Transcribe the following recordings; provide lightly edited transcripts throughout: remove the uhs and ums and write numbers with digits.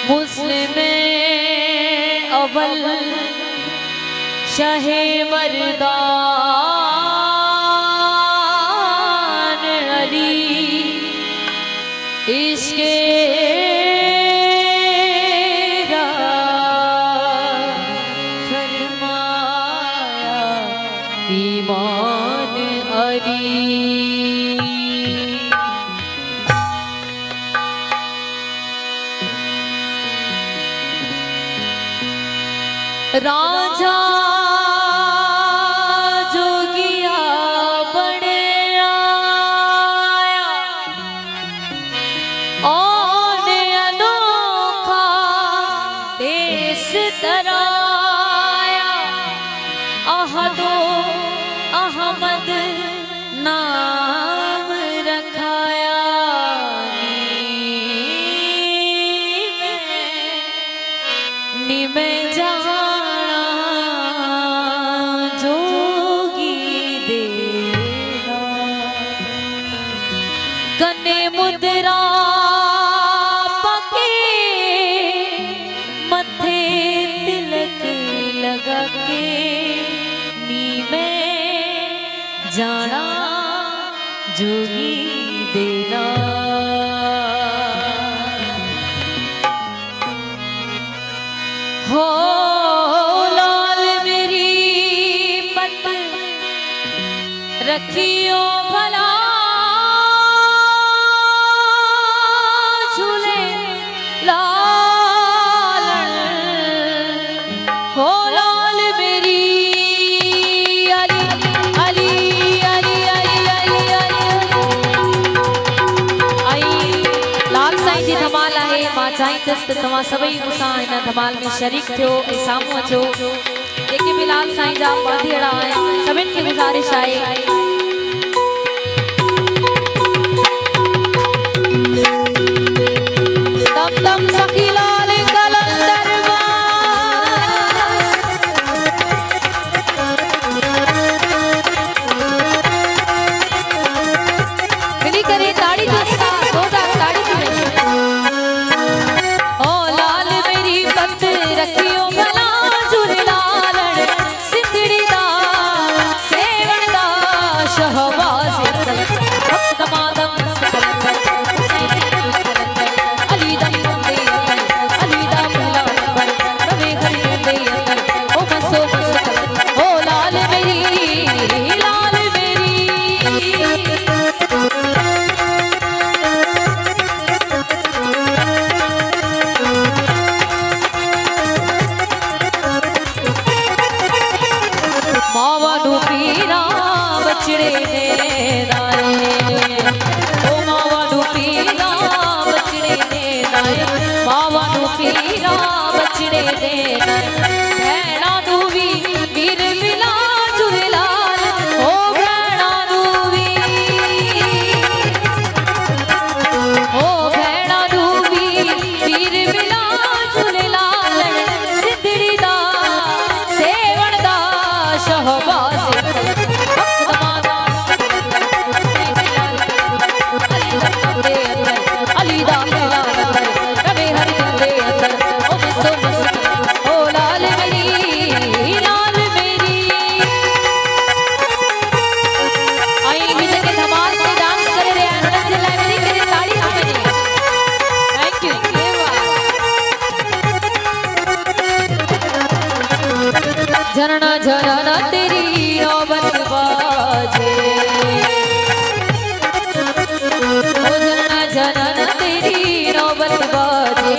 मुस्लिम अव्वल शाहे मर्दान अली इश्क़े फरमाया ईमान अली। राजा जोगिया बड़े आया और अनोखा देश तराया अहदो अहमद नाम रखाया नी में जहाँ कने मुद्रा पके मथे तिलक लगा के नी में जाना जोगी देना। हो लाल मेरी पत रखियो भला तव्हां सभई मूंसां हिन धमाल में शरीक थियो ऐं साम्हूं अचो। जेके बि लाल साईं जा बांधीड़ा आहिनि सभिनि खे गुज़ारिश आहे दम दम सखी लाल कलंदर मिली करे ताड़ी का साथ होगा ताड़ी की रखियो भला झूलेलाल सिंधड़ी दा सेवण दा शहबाज तमादम अली दा अली दा भला रवे हरि दे ओ बसो बस ओ लाल मेरी बचड़े दे दाए ओ मावा नू पीरा बचड़े दे दाए मावा नू पीरा बचड़े दे दाए भैणा नू भी वीर मिला झूलेलाल ओ भैणा नू भी ओ भैणा नू भी वीर मिला झूलेलाल सिंधड़ी दा सेवण दा शहबाज झरना झरना तेरी नौबत बाजे ओ झरना झरना तेरी नौबत बाजे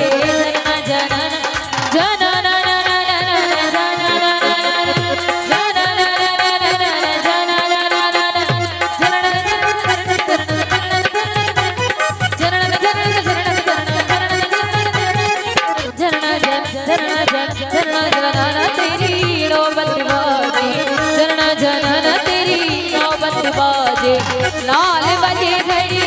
झरना झरना तेरी नौबत बाजे झरना नाल बजे घड़ी